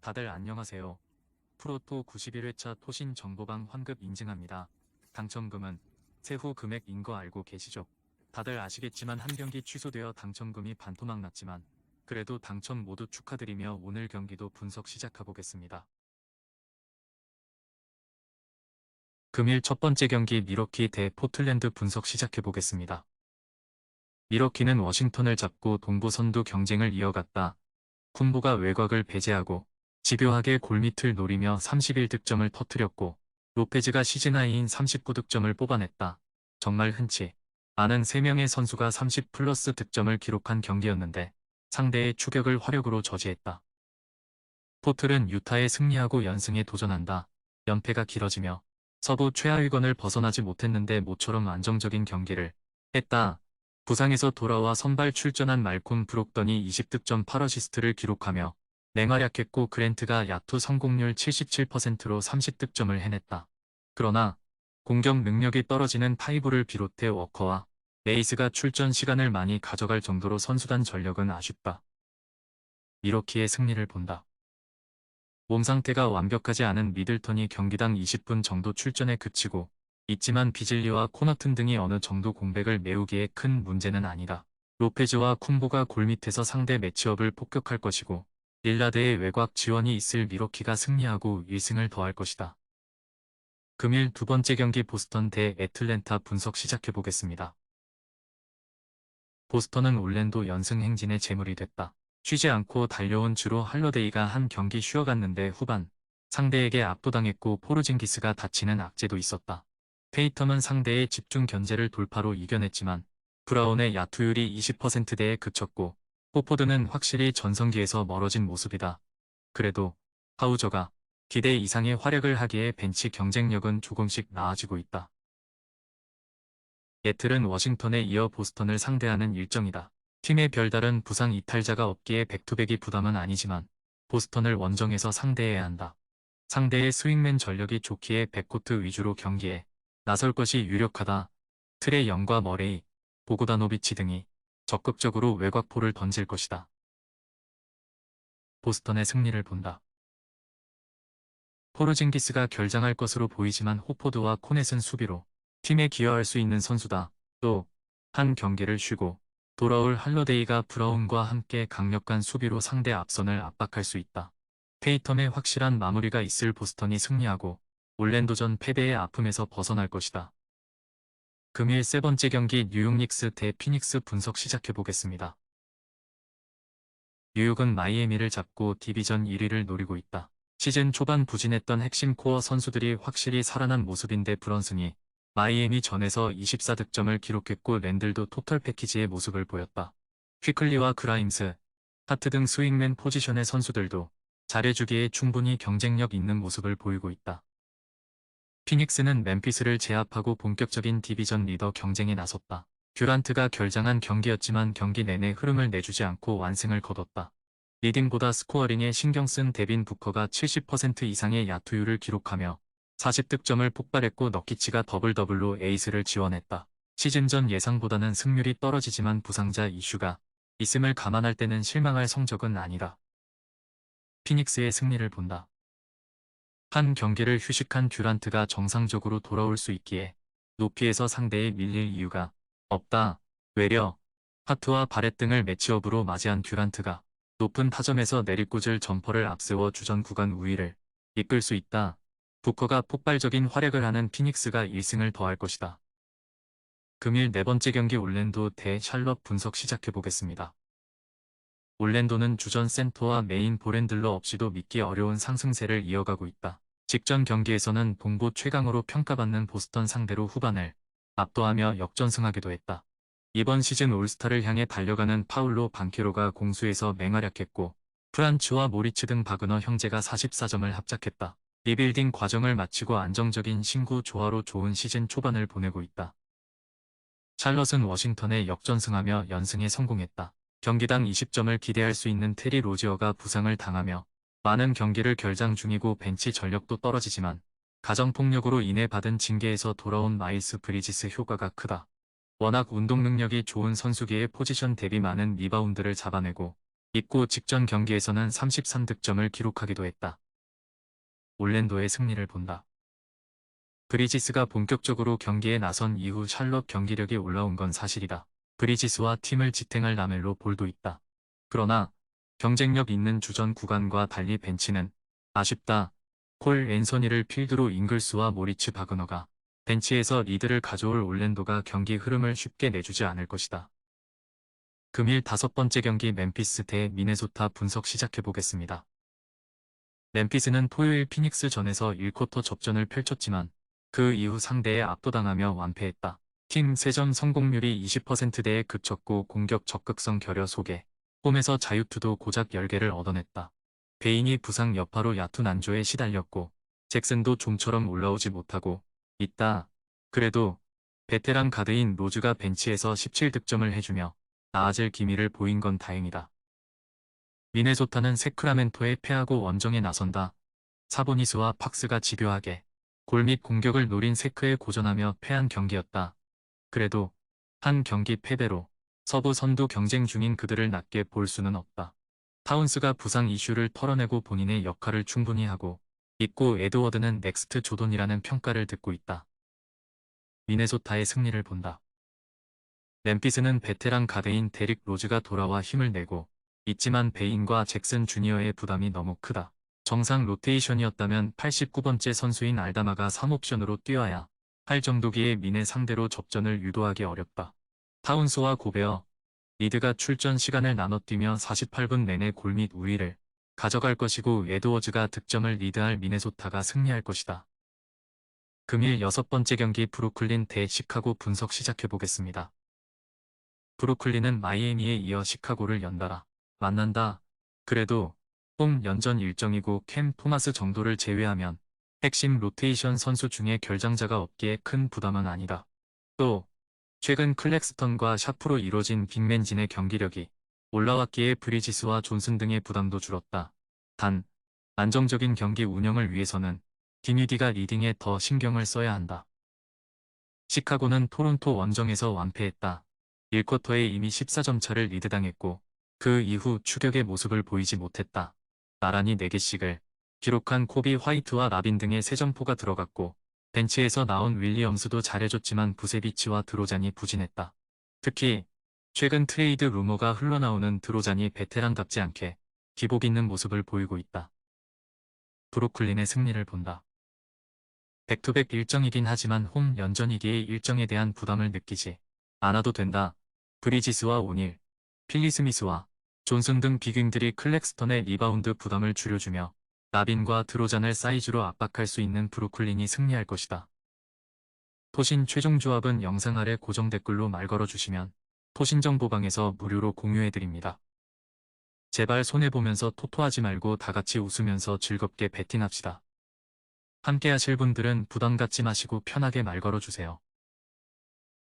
다들 안녕하세요. 프로토 91회차 토신 정보방 환급 인증합니다. 당첨금은 세후 금액인 거 알고 계시죠? 다들 아시겠지만 한 경기 취소되어 당첨금이 반토막 났지만 그래도 당첨 모두 축하드리며 오늘 경기도 분석 시작해보겠습니다. 금일 첫 번째 경기 미러키 대 포틀랜드 분석 시작해보겠습니다. 미러키는 워싱턴을 잡고 동부 선두 경쟁을 이어갔다. 쿤보가 외곽을 배제하고 집요하게 골밑을 노리며 31득점을 터뜨렸고 로페즈가 시즌 하이인 39득점을 뽑아냈다. 정말 흔치 않은 3명의 선수가 30 플러스 득점을 기록한 경기였는데 상대의 추격을 화력으로 저지했다. 포틀은 유타에 승리하고 연승에 도전한다. 연패가 길어지며 서부 최하위권을 벗어나지 못했는데 모처럼 안정적인 경기를 했다. 부상에서 돌아와 선발 출전한 말콤 브록던이 20득점 8어시스트를 기록하며 맹활약했고 그랜트가 야투 성공률 77%로 30득점을 해냈다. 그러나 공격 능력이 떨어지는 타이보를 비롯해 워커와 레이스가 출전 시간을 많이 가져갈 정도로 선수단 전력은 아쉽다. 미러키의 승리를 본다. 몸 상태가 완벽하지 않은 미들턴이 경기당 20분 정도 출전에 그치고 있지만 비즐리와 코너튼 등이 어느 정도 공백을 메우기에 큰 문제는 아니다. 로페즈와 쿤보가 골밑에서 상대 매치업을 폭격할 것이고 릴라드의 외곽 지원이 있을 미러키가 승리하고 1승을 더할 것이다. 금일 두 번째 경기 보스턴 대 애틀랜타 분석 시작해보겠습니다. 보스턴은 올랜도 연승 행진의 제물이 됐다. 쉬지 않고 달려온 주로 할러데이가 한 경기 쉬어갔는데 후반 상대에게 압도당했고 포르징기스가 다치는 악재도 있었다. 페이텀은 상대의 집중 견제를 돌파로 이겨냈지만 브라운의 야투율이 20%대에 그쳤고 호포드는 확실히 전성기에서 멀어진 모습이다. 그래도 하우저가 기대 이상의 활약을 하기에 벤치 경쟁력은 조금씩 나아지고 있다. 애틀은 워싱턴에 이어 보스턴을 상대하는 일정이다. 팀의 별다른 부상 이탈자가 없기에 백투백이 부담은 아니지만 보스턴을 원정에서 상대해야 한다. 상대의 스윙맨 전력이 좋기에 백코트 위주로 경기에 나설 것이 유력하다. 트레이 영과 머레이, 보고다노비치 등이 적극적으로 외곽포를 던질 것이다. 보스턴의 승리를 본다. 포르징기스가 결장할 것으로 보이지만 호포드와 코넷은 수비로 팀에 기여할 수 있는 선수다. 또 한 경기를 쉬고 돌아올 할러데이가 브라운과 함께 강력한 수비로 상대 앞선을 압박할 수 있다. 페이텀의 확실한 마무리가 있을 보스턴이 승리하고 올랜도전 패배의 아픔에서 벗어날 것이다. 금일 세 번째 경기 뉴욕 닉스 대 피닉스 분석 시작해보겠습니다. 뉴욕은 마이애미를 잡고 디비전 1위를 노리고 있다. 시즌 초반 부진했던 핵심 코어 선수들이 확실히 살아난 모습인데 브런슨이 마이애미 전에서 24득점을 기록했고 랜들도 토탈 패키지의 모습을 보였다. 퀴클리와 그라임스, 하트 등 스윙맨 포지션의 선수들도 잘해주기에 충분히 경쟁력 있는 모습을 보이고 있다. 피닉스는 멤피스를 제압하고 본격적인 디비전 리더 경쟁에 나섰다. 듀란트가 결장한 경기였지만 경기 내내 흐름을 내주지 않고 완승을 거뒀다. 리딩보다 스코어링에 신경 쓴 데빈 부커가 70% 이상의 야투율을 기록하며 40득점을 폭발했고 너키치가 더블더블로 에이스를 지원했다. 시즌 전 예상보다는 승률이 떨어지지만 부상자 이슈가 있음을 감안할 때는 실망할 성적은 아니다. 피닉스의 승리를 본다. 한 경기를 휴식한 듀란트가 정상적으로 돌아올 수 있기에 높이에서 상대에 밀릴 이유가 없다. 외려 하트와 바렛 등을 매치업으로 맞이한 듀란트가 높은 타점에서 내리꽂을 점퍼를 앞세워 주전 구간 우위를 이끌 수 있다. 부커가 폭발적인 활약을 하는 피닉스가 1승을 더할 것이다. 금일 네 번째 경기 올랜도 대 샬럿 분석 시작해보겠습니다. 올랜도는 주전 센터와 메인 볼핸들러 없이도 믿기 어려운 상승세를 이어가고 있다. 직전 경기에서는 동부 최강으로 평가받는 보스턴 상대로 후반을 압도하며 역전승하기도 했다. 이번 시즌 올스타를 향해 달려가는 파울로 반케로가 공수에서 맹활약했고 프란츠와 모리츠 등 바그너 형제가 44점을 합작했다. 리빌딩 과정을 마치고 안정적인 신구 조화로 좋은 시즌 초반을 보내고 있다. 샬럿은 워싱턴에 역전승하며 연승에 성공했다. 경기당 20점을 기대할 수 있는 테리 로지어가 부상을 당하며 많은 경기를 결장 중이고 벤치 전력도 떨어지지만 가정폭력으로 인해 받은 징계에서 돌아온 마일스 브리지스 효과가 크다. 워낙 운동 능력이 좋은 선수기에 포지션 대비 많은 리바운드를 잡아내고 입고 직전 경기에서는 33득점을 기록하기도 했다. 올랜도의 승리를 본다. 브리지스가 본격적으로 경기에 나선 이후 샬럿 경기력이 올라온 건 사실이다. 브리지스와 팀을 지탱할 라멜로 볼도 있다. 그러나 경쟁력 있는 주전 구간과 달리 벤치는 아쉽다. 콜 앤서니를 필두로 잉글스와 모리츠 바그너가 벤치에서 리드를 가져올 올랜도가 경기 흐름을 쉽게 내주지 않을 것이다. 금일 5번째 경기 멤피스 대 미네소타 분석 시작해보겠습니다. 멤피스는 토요일 피닉스전에서 1쿼터 접전을 펼쳤지만 그 이후 상대에 압도당하며 완패했다. 팀 3점 성공률이 20%대에 그쳤고 공격 적극성 결여 속에 홈에서 자유투도 고작 10개를 얻어냈다. 베인이 부상 여파로 얕은 안조에 시달렸고 잭슨도 좀처럼 올라오지 못하고 있다. 그래도 베테랑 가드인 로즈가 벤치에서 17득점을 해주며 나아질 기미를 보인 건 다행이다. 미네소타는 세크라멘토에 패하고 원정에 나선다. 사보니스와 팍스가 집요하게 골 및 공격을 노린 세크에 고전하며 패한 경기였다. 그래도 한 경기 패배로 서부 선두 경쟁 중인 그들을 낮게 볼 수는 없다. 타운스가 부상 이슈를 털어내고 본인의 역할을 충분히 하고 있고 에드워드는 넥스트 조던이라는 평가를 듣고 있다. 미네소타의 승리를 본다. 멤피스는 베테랑 가드인 데릭 로즈가 돌아와 힘을 내고 있지만 베인과 잭슨 주니어의 부담이 너무 크다. 정상 로테이션이었다면 89번째 선수인 알다마가 3옵션으로 뛰어야 할 정도기에 미네 상대로 접전을 유도하기 어렵다. 타운스와 고베어, 리드가 출전 시간을 나눠 뛰며 48분 내내 골 및 우위를 가져갈 것이고 에드워즈가 득점을 리드할 미네소타가 승리할 것이다. 금일 6번째 경기 브루클린 대 시카고 분석 시작해보겠습니다. 브루클린은 마이애미에 이어 시카고를 연달아 만난다. 그래도 홈 연전 일정이고 캠 토마스 정도를 제외하면 핵심 로테이션 선수 중에 결장자가 없기에 큰 부담은 아니다. 또 최근 클렉스턴과 샤프로 이뤄진 빅맨진의 경기력이 올라왔기에 브리지스와 존슨 등의 부담도 줄었다. 단 안정적인 경기 운영을 위해서는 디니디가 리딩에 더 신경을 써야 한다. 시카고는 토론토 원정에서 완패했다. 1쿼터에 이미 14점 차를 리드당했고 그 이후 추격의 모습을 보이지 못했다. 나란히 4개씩을 기록한 코비 화이트와 라빈 등의 3점포가 들어갔고 벤치에서 나온 윌리엄스도 잘해줬지만 부세비치와 드로잔이 부진했다. 특히 최근 트레이드 루머가 흘러나오는 드로잔이 베테랑답지 않게 기복 있는 모습을 보이고 있다. 브루클린의 승리를 본다. 백투백 일정이긴 하지만 홈 연전이기에 일정에 대한 부담을 느끼지 않아도 된다. 브리지스와 오닐, 필리 스미스와 존슨 등 비깅들이 클렉스턴의 리바운드 부담을 줄여주며 라빈과 드로잔을 사이즈로 압박할 수 있는 브루클린이 승리할 것이다. 토신 최종 조합은 영상 아래 고정 댓글로 말 걸어주시면 토신정보방에서 무료로 공유해드립니다. 제발 손해보면서 토토하지 말고 다같이 웃으면서 즐겁게 베팅합시다. 함께 하실 분들은 부담 갖지 마시고 편하게 말 걸어주세요.